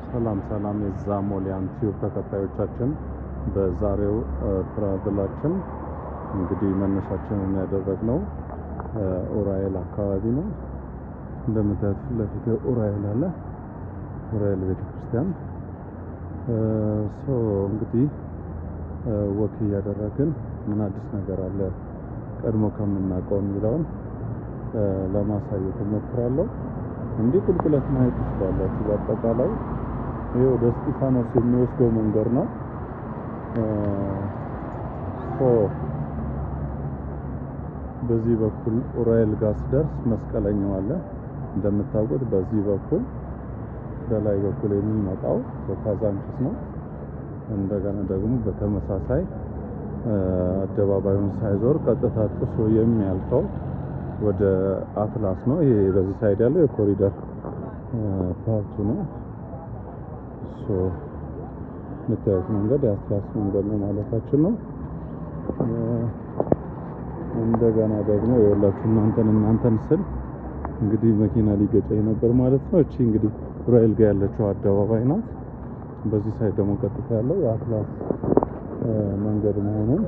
ሰላም ሰላም የዛሞሊያን ቲዩብ ተከታዮቻችን፣ በዛሬው ትራቭላችን እንግዲህ መነሻችንን ያደረግነው ኡራኤል አካባቢ ነው። እንደምታዩት ፊት ለፊት ኡራኤል አለ፣ ኡራኤል ቤተክርስቲያን። እንግዲህ ወክ እያደረግን ምን አዲስ ነገር አለ ቀድሞ ከምናውቀው የሚለውን ለማሳየት እሞክራለሁ። እንዲህ ቁልቁለት ማየት ትችላላችሁ። በአጠቃላይ ይሄ ወደ እስጢፋኖስ የሚወስደው መንገድ ነው። በዚህ በኩል ኡራኤል ጋር ስደርስ መስቀለኛው አለ። እንደምታውቁት በዚህ በኩል በላይ በኩል የሚመጣው ካዛንቺስ ነው። እንደገና ደግሞ በተመሳሳይ አደባባዩን ሳይዞር ቀጥታ ጥሶ የሚያልፈው ወደ አትላስ ነው። ይሄ በዚህ ሳይድ ያለው የኮሪደር ፓርቱ ነው። የምታዩት መንገድ የአትላስ መንገድ ነው ማለታችን ነው። እንደገና ደግሞ የወላችሁ እናንተን ስል እንግዲህ መኪና ሊገጨኝ ነበር ማለት ነው። እቺ እንግዲህ ኡራኤል ጋር ያለችው አደባባይ ናት። በዚህ ሳይድ ደግሞ ቀጥታ ያለው የአትላስ መንገድ መሆኑን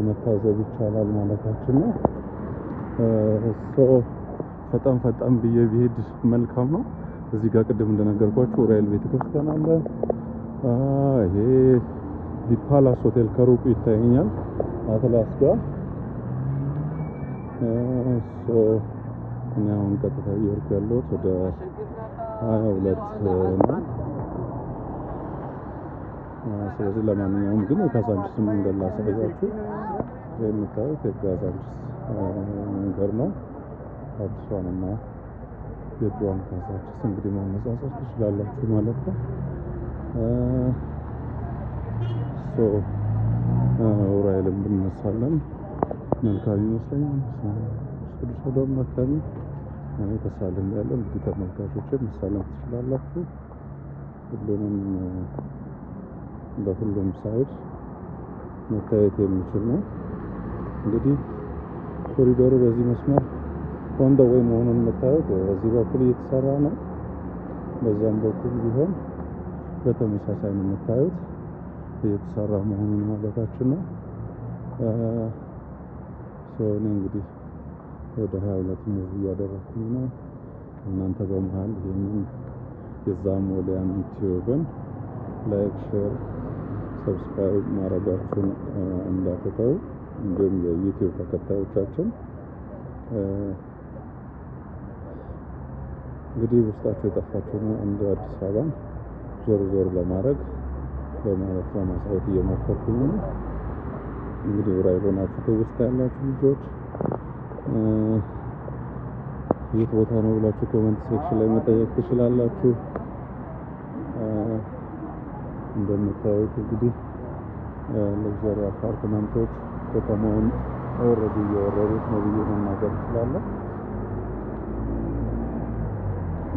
መታዘብ ይቻላል ማለታችን ነው። ፈጣን ብዬ ቢሄድ መልካም ነው። እዚህ ጋር ቅድም እንደነገርኳችሁ ኡራኤል ቤተክርስቲያን አለ። ይሄ ዲፓላስ ሆቴል ከሩቁ ይታየኛል አትላስ ጋር። እኔ አሁን ቀጥታ እየሄድኩ ያለሁት ወደ 22 ነው። ስለዚህ ለማንኛውም ግን የካዛንቺስ መንገድ ላሳያችሁ። የምታዩት የካዛንቺስ መንገድ ነው። አዲሷንና የድሮዋን ካዛንቺስ እንግዲህ ማነጻጸር ትችላላችሁ ማለት ነው። ኡራኤልን ብንነሳለን መልካም ይመስለኛል። ቅዱስ ወደም መካኒ እኔ ተሳለም ያለው እንግዲህ ተመልካቾች መሳለም ትችላላችሁ። ሁሉንም በሁሉም ሳይድ መታየት የሚችል ነው። እንግዲህ ኮሪዶሩ በዚህ መስመር ኦን ዘ ዌይ መሆኑን የምታዩት በዚህ በኩል እየተሰራ ነው። በዛም በኩል ቢሆን በተመሳሳይ ነው የምታዩት እየተሰራ መሆኑን ማለታችን ነው። እኔ እንግዲህ ወደ 22 ሙቭ እያደረኩኝ ነው። እናንተ በመሃል ይሄንን የዛሞሊያን ዩቲዩብን ላይክ፣ ሼር፣ ሰብስክራይብ ማድረጋችሁን እንዳትተው። እንዲሁም የዩቲዩብ ተከታዮቻችን እንግዲህ ውስጣችሁ የጠፋችሁ ነው እንደ አዲስ አበባን ዞር ለማድረግ በማለት ለማሳየት እየሞከርኩኝ ነው። እንግዲህ ኡራኤል ሆናችሁ ትውስታ ያላችሁ ልጆች የት ቦታ ነው ብላችሁ ኮሜንት ሴክሽን ላይ መጠየቅ ትችላላችሁ። እንደምታዩት እንግዲህ ለግዛሪ አፓርትመንቶች ከተማውን ኦልሬዲ እየወረሩት ነው ብዬ መናገር እችላለሁ።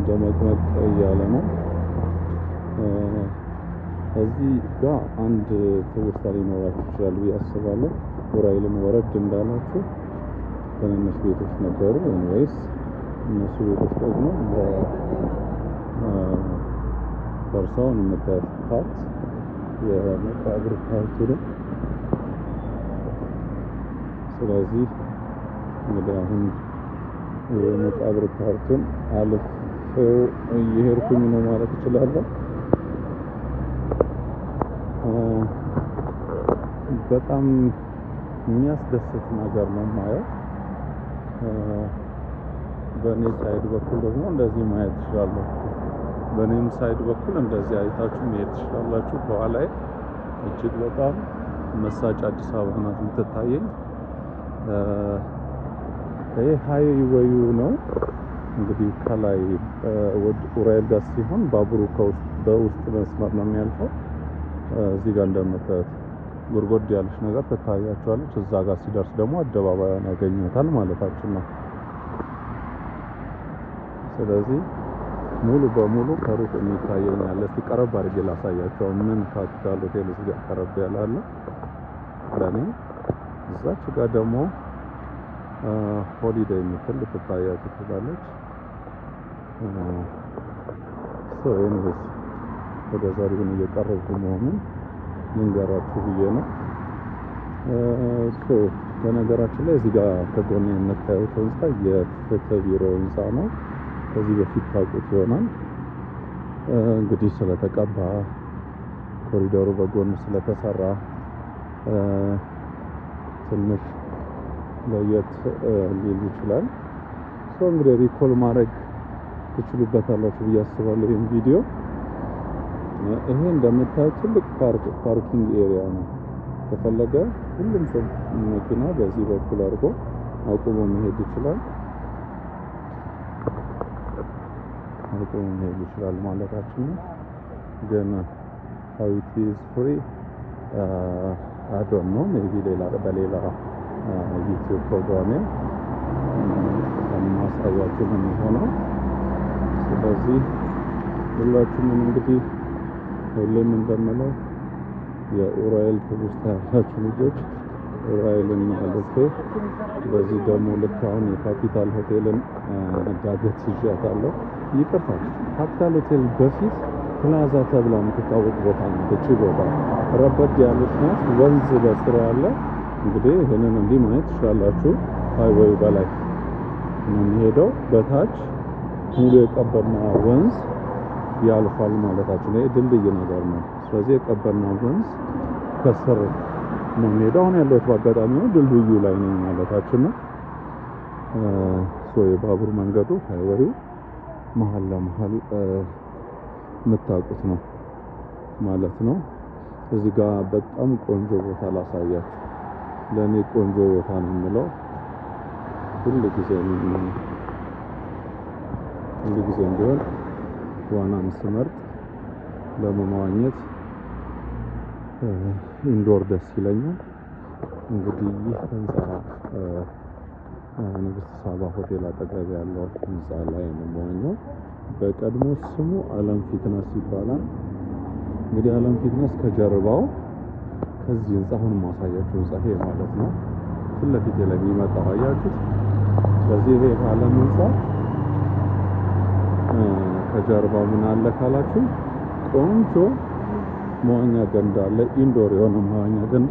ደመቅመቅ እያለ ነው። እዚህ ጋር አንድ ትውስታ ሊኖራችሁ ይችላል ብዬ አስባለሁ። ኡራኤልን ወረድ እንዳላችሁ ትንንሽ ቤቶች ነበሩ። ወይስ እነሱ ቤቶች ደግሞ ፈርሰውን የምታዩት ፓርት የመቃብር ፓርቱ ነው። ስለዚህ እንግዲህ አሁን የመቃብር ፓርቱን አልፌው እየሄድኩኝ ነው ማለት እችላለሁ። በጣም የሚያስደስት ነገር ነው ማየው። በእኔ ሳይድ በኩል ደግሞ እንደዚህ ማየት ትችላለሁ። በእኔም ሳይድ በኩል እንደዚህ አይታችሁ መሄድ ትችላላችሁ። በኋላ እጅግ በጣም መሳጭ አዲስ አበባ ናት የምትታየኝ። ይሄ ሃይዌዩ ነው እንግዲህ ከላይ ኡራኤል ጋር ሲሆን ባቡሩ በውስጥ መስመር ነው የሚያልፈው። እዚህ ጋር እንደምታዩት ጉርጉድ ያለች ነገር ትታያችኋለች። እዛ ጋር ሲደርስ ደግሞ አደባባዩን ያገኙታል ማለታችን ነው። ስለዚህ ሙሉ በሙሉ ከሩቅ የሚታየኛል። እስቲ ቀረብ አድርጌ ላሳያቸው። ምን ካፒታል ሆቴል እዚህ ጋር ቀረብ ያላለ ለኔ። እዛች ጋር ደግሞ ሆሊዴይ የምትል ልትታያችሁ ትችላለች። ኤኒዌይስ ወደ ዛሬውን እየቀረብኩ መሆኑን ልንገራችሁ ብዬ ነው። በነገራችን ላይ እዚህ ጋር ከጎን የምታዩት ህንፃ የፍትህ ቢሮ ህንፃ ነው። ከዚህ በፊት ታውቁት ይሆናል። እንግዲህ ስለተቀባ ኮሪደሩ በጎን ስለተሰራ ትንሽ ለየት ሊል ይችላል። እንግዲህ ሪኮል ማድረግ ትችሉበታላችሁ ብዬ አስባለሁ። ይህን ቪዲዮ ይሄ እንደምታዩት ትልቅ ፓርኪንግ ኤሪያ ነው። ከፈለገ ሁሉም ሰው መኪና በዚህ በኩል አድርጎ አቁሞ መሄድ ይችላል። ማለታችን ነው። ግን how it is free I don't know, maybe በሌላ ዩቲዩብ ፕሮግራሜ ማሳያችሁ ነው የሚሆነው። ስለዚህ ሁላችሁም እንግዲህ ሁሌም እንደምለው የኡራኤል ትውስታ ያላችሁ ልጆች ኡራኤልን አልፌ በዚህ ደግሞ ልክ አሁን የካፒታል ሆቴልን ዳገት ይዣታለሁ። ይቅርታ ካፒታል ሆቴል በፊት ፕላዛ ተብላ የምትታወቅ ቦታ ነው። እቺ ቦታ ረበድ ያለች ናት። ወንዝ በስራ አለ። እንግዲህ ይሄንን እንዲህ ማየት ትችላላችሁ። ሃይዌይ በላይ ነው የሚሄደው፣ በታች ሙሉ የቀበና ወንዝ ያልፋል ማለታችን ነው። ድልድይ ነገር ነው። ስለዚህ የቀበና ወንዝ ከስር ነው የሚሄደው። አሁን ያለሁት በአጋጣሚ ነው ድልድዩ ላይ ነኝ ማለታችን ነው። የባቡር መንገዱ ሃይዌዩ መሀል ለመሀል የምታውቁት ነው ማለት ነው። እዚህ ጋር በጣም ቆንጆ ቦታ ላሳያችሁ። ለእኔ ቆንጆ ቦታ ነው የምለው ሁሉ ጊዜ ቢሆን ዋናም ስመርጥ ለመዋኘት ኢንዶር ደስ ይለኛል። እንግዲህ ይህ ህንፃ ንግስት ሳባ ሆቴል አጠገብ ያለው ህንፃ ላይ ነው የምዋኘው። በቀድሞ ስሙ ዓለም ፊትነስ ይባላል። እንግዲህ ዓለም ፊትነስ ከጀርባው ከዚህ ህንፃ አሁን ማሳያችሁ ህንፃ ይሄ ማለት ነው ፊት ለፊት ላይ የሚመጣው አያችሁት። ስለዚህ ይሄ ዓለም ህንፃ ከጀርባው ምን አለ ካላችሁ ቆንጆ መዋኛ ገንዳ አለ። ኢንዶር የሆነ መዋኛ ገንዳ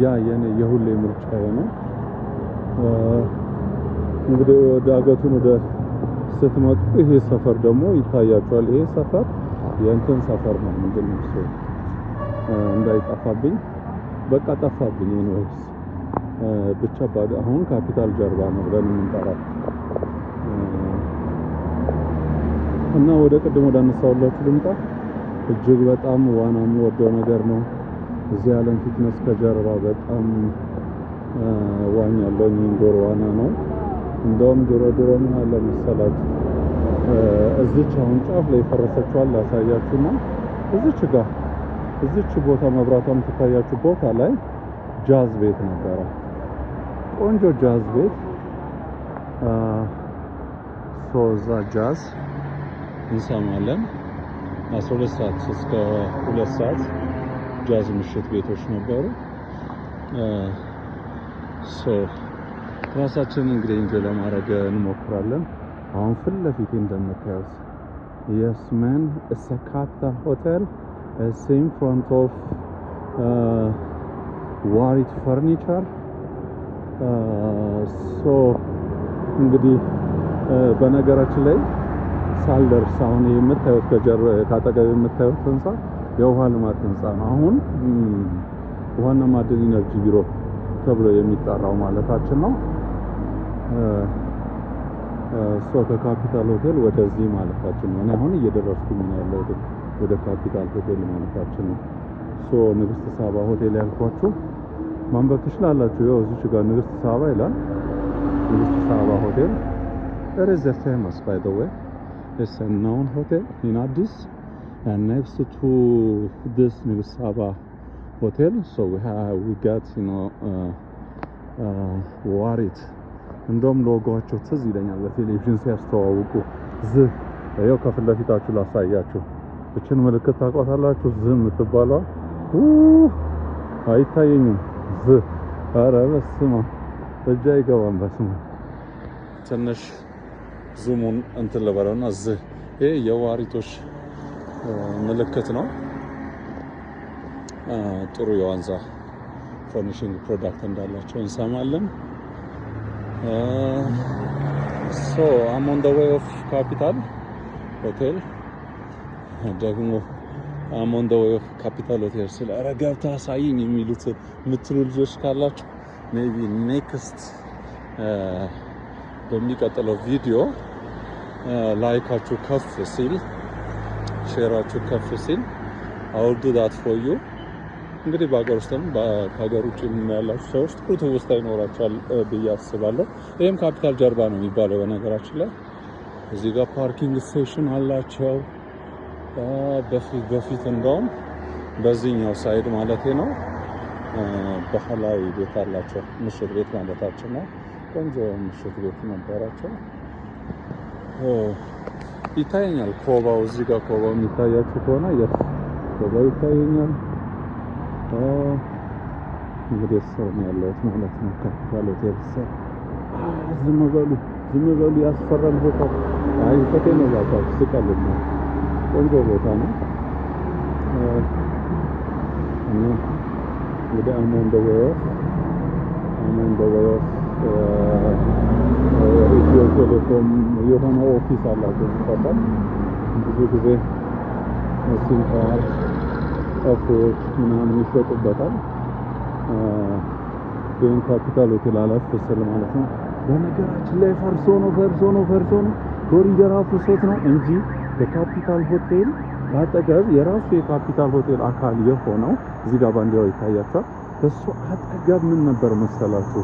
ያ የኔ የሁሌ ምርጫዬ ነው። እንግዲህ ዳገቱን ወደ ስትመጡ ይሄ ሰፈር ደግሞ ይታያችኋል። ይሄ ሰፈር የእንትን ሰፈር ነው። ምንድነው እሱ እንዳይጠፋብኝ በቃ ጠፋብኝ። ኤኒዌይስ ብቻ አሁን ካፒታል ጀርባ ነው ብለን የምንጠራው እና ወደ ቅድም ወደ አነሳሁላችሁ ልምጣ። እጅግ በጣም ዋና የምወደው ነገር ነው። እዚህ ዓለም ፊትነስ ከጀርባ በጣም ዋኛለሁ። ኢንዶር ዋና ነው። እንደውም ድሮ ምን አለ መሰላችሁ እዚች አሁን ጫፍ ላይ ፈረሰችዋል ላሳያችሁና እዚች ቦታ መብራቷም ትታያችሁ ቦታ ላይ ጃዝ ቤት ነበረ። ቆንጆ ጃዝ ቤት እዛ ጃዝ እንሰማለን። 12 ሰዓት እስከ 2 ሰዓት ጃዝ ምሽት ቤቶች ነበሩ። ራሳችንን እንግዲህ እንጆይ ለማድረግ እንሞክራለን። አሁን ፊት ለፊት እንደምታዩት yes man it's a capital hotel. It's in front of Warit furniture. እንግዲህ በነገራችን ላይ ሳልደርስ አሁን የምታዩት ከጀርባ ካጠገብ የምታዩት ህንፃ የውሃ ልማት ህንፃ ነው። አሁን ውሃና ማዕድን ኢነርጂ ቢሮ ተብሎ የሚጠራው ማለታችን ነው። ከካፒታል ሆቴል ወደዚህ ማለታችን ነው። አሁን እየደረስኩኝ ነው ያለሁት ወደ ካፒታል ሆቴል ማለታችን ነው። ንግስት ሳባ ሆቴል ያልኳችሁ ማንበብ ትችላላችሁ። ያው እዚህ ጋር ንግስት ሳባ ይላል። ንግስት ሳባ ሆቴል it is famous by the way. It's a known hotel in Addis, and next to this ንግስት ሳባ hotel we got ዋሪት እንደውም ሎጎአቸው ትዝ ይለኛል በቴሌቪዥን ሲያስተዋውቁ ያው ከፊት ለፊታችሁ ላሳያችሁ። እችን ምልክት ታውቋታላችሁ? የምትባለው አይታየኝም። ኧረ በስመ አብ እጅ አይገባም። በስመ አብ ትንሽ ዙሙን እንትን ልበለውና ይሄ የዋሪቶች ምልክት ነው። ጥሩ የዋንዛ ፈርኒሽንግ ፕሮዳክት እንዳላቸው እንሰማለን። ሶ አም ኦን ዘ ዌይ ኦፍ ካፒታል ሆቴል ደግሞ አም ኦን ዘ ዌይ ኦፍ ካፒታል ሆቴል ስለ ኧረ ገብተህ አሳይኝ የምትሉ ልጆች ካላችሁ ሜቢ ኔክስት በሚቀጥለው ቪዲዮ ላይካችሁ ከፍ ሲል ሼራችሁ ከፍ ሲል I will do that for you። እንግዲህ በሀገር ውስጥም ከሀገር ውጭ ያላችሁ ሰዎች ጥሩ ትውስታ ይኖራቸዋል ብዬ አስባለሁ። ይህም ካፒታል ጀርባ ነው የሚባለው በነገራችን ላይ። እዚህ ጋር ፓርኪንግ ስቴሽን አላቸው። በፊት እንደውም በዚህኛው ሳይድ ማለቴ ነው ባህላዊ ቤት አላቸው። ምሽት ቤት ማለታችን ነው። ቆንጆ ምሽት ቤት ነበራቸው። ይታየኛል ኮባው፣ እዚህ ጋር ኮባው የሚታያችሁ ከሆነ ኮባው ይታየኛል። እንግዲህ ስር ነው ያለሁት ማለት ነው። ካፒታል ሆቴል ስር። ዝም በሉ ያስፈራል ቦታው። አይ ፈቴ ነው ያባው ስቀልድ ነው። ቆንጆ ቦታ ነው እና ወደ አሞን ደወው ኢትዮ ቴሌኮም የሆነ ኦፊስ አላቸው ይባላል። ብዙ ጊዜ ሲም ካርድ ኦፎች ምናምን ይሸጡበታል። ግን ካፒታል ሆቴል አለፍ ስል ማለት ነው። በነገራችን ላይ ፈርሶ ነው ኮሪደር አፍርሶት ነው እንጂ በካፒታል ሆቴል አጠገብ የራሱ የካፒታል ሆቴል አካል የሆነው እዚህ ጋር ባንዲራው ይታያችኋል። በሱ አጠገብ ምን ነበር መሰላችሁ?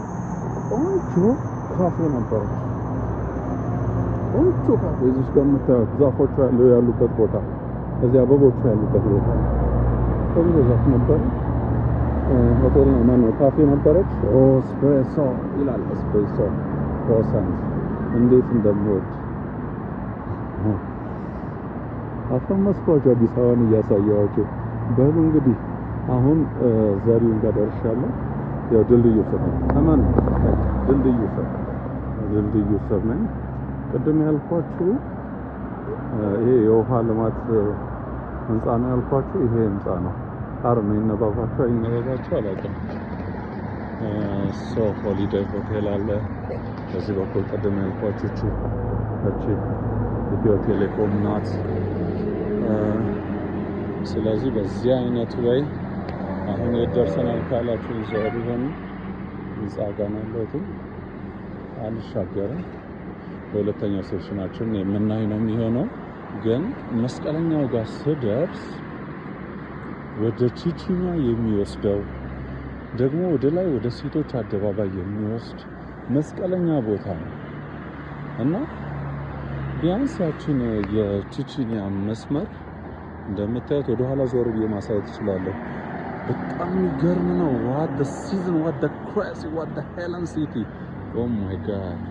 ቆንጆ ካፌ ነበር። ቆንጆ ካፌ እዚህ ጋር የምታዩት ዛፎቹ ያሉበት ቦታ፣ እዚህ አበቦቹ ያሉበት ቦታ ቆንጆ ዛፍ ነበር። ሆቴል ነው ማነው ካፌ ነበረች። ኤስፕሬሶ ይላል። ኤስፕሬሶ ክሮሳንት እንዴት እንደምወድ አፈመስኳቸው አዲስ አበባን እያሳየኋቸው። በሉ እንግዲህ አሁን ዘሪሁን ጋር ደርሻለሁ። ያው ድልድዩ ስር ነው ተማን ድልድዩ ስር ነኝ። ቅድም ያልኳችሁ ይሄ የውሃ ልማት ህንጻ ነው ያልኳችሁ። ይሄ ህንጻ ነው አርማ ይነበባቸው አላውቅም። ሶ ሆሊዴይ ሆቴል አለ በዚህ በኩል። ቅድም ያልኳችሁ እቺ ኢትዮ ቴሌኮም ናት። ስለዚህ በዚህ አይነት ወይ አሁን የደርሰናል ካላችሁ ዘሪሁን ህንጻ ጋር ነው ያለሁት። አልሻገርም። በሁለተኛው ሴሽናችን የምናይ ነው የሚሆነው። ግን መስቀለኛው ጋር ስደርስ ወደ ቺቺኒያ የሚወስደው ደግሞ ወደ ላይ ወደ ሴቶች አደባባይ የሚወስድ መስቀለኛ ቦታ ነው እና ቢያንስ ያችን የቺቺኒያ መስመር እንደምታዩት ወደ ኋላ ዞር ብዬ ማሳየት እችላለሁ። በጣም የሚገርም ነው። what the season, what the crazy, what the Helen City. oh my god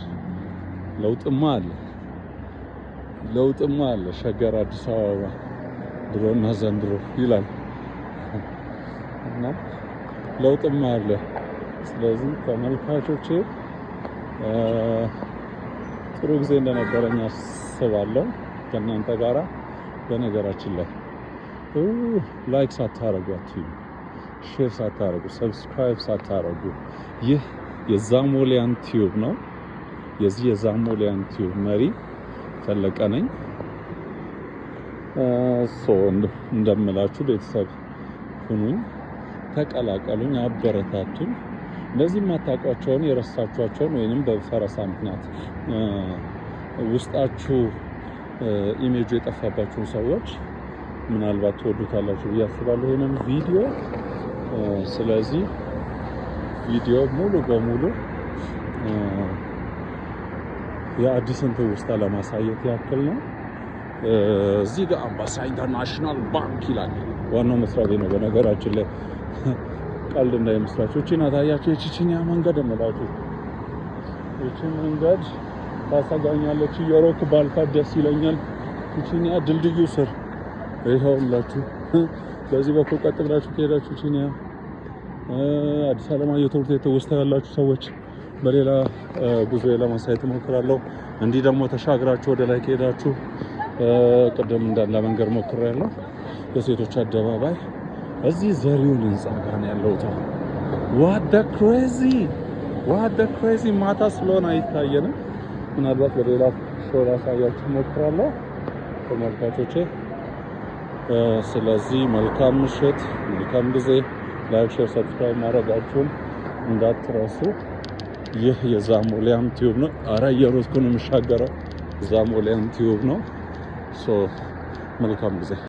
ለውጥማ አለ ሸገር አዲስ አበባ ድሮና ዘንድሮ ይላል እና ለውጥማ አለ። ስለዚህ ተመልካቾቼ ጥሩ ጊዜ እንደነበረኝ አስባለሁ ከእናንተ ጋራ። በነገራችን ላይ ላይክ ሳታረጉ ሼር ሳታረጉ ሰብስክራይብ ሳታረጉ ይህ የዛሞሊያን ቲዩብ ነው። የዚህ የዛሞሊያን ቲዩብ መሪ ፈለቀ ነኝ። እንደምላችሁ ቤተሰብ ሁኑኝ፣ ተቀላቀሉኝ፣ አበረታቱኝ። እንደዚህ የማታውቋቸውን የረሳችኋቸውን ወይንም በፈረሳ ምክንያት ውስጣችሁ ኢሜጁ የጠፋባችሁን ሰዎች ምናልባት ትወዱታላችሁ ብዬ አስባለሁ ይሄንን ቪዲዮ። ስለዚህ ቪዲዮ ሙሉ በሙሉ የአዲስን ትውስታ ለማሳየት ያክል ነው። እዚህ ጋር አምባሳ ኢንተርናሽናል ባንክ ይላል። ዋናው መስሪያ ቤት ነው በነገራችን ላይ። ቀልድ እንዳይመስላችሁ። እቺ ናት አያችሁ የቺቺኒያ መንገድ እምላችሁ። እቺ መንገድ ታሳጋኛለች። የሮክ ባልፋት ደስ ይለኛል። ቺቺኒያ ድልድዩ ስር ይኸውላችሁ። በዚህ በኩል ቀጥ ብላችሁ ከሄዳችሁ ቺቺኒያ አዲስ አለማየሁ ትምህርት ቤት ውስጥ ያላችሁ ሰዎች በሌላ ጉዞ ለማሳየት እሞክራለሁ። እንዲህ ደግሞ ተሻግራችሁ ወደ ላይ ከሄዳችሁ ቅድም እንዳለ መንገድ ሞክሬያለሁ። የሴቶች አደባባይ እዚህ ዘሪሁን ህንፃ ጋር ነው ያለው። ዋት ደ ክሬዚ ማታ ስለሆነ አይታየንም። ምናልባት በሌላ ሾው ላሳያችሁ ሞክራለሁ ተመልካቾቼ። ስለዚህ መልካም ምሽት፣ መልካም ጊዜ። ላይክ፣ ሼር፣ ሰብስክራይብ ማድረጋችሁን እንዳትረሱ። ይህ የዛሞሊያን ቲዩብ ነው። አረ እየሮጥኩ ነው የምሻገረው። ዛሞሊያን ቲዩብ ነው። መልካም ጊዜ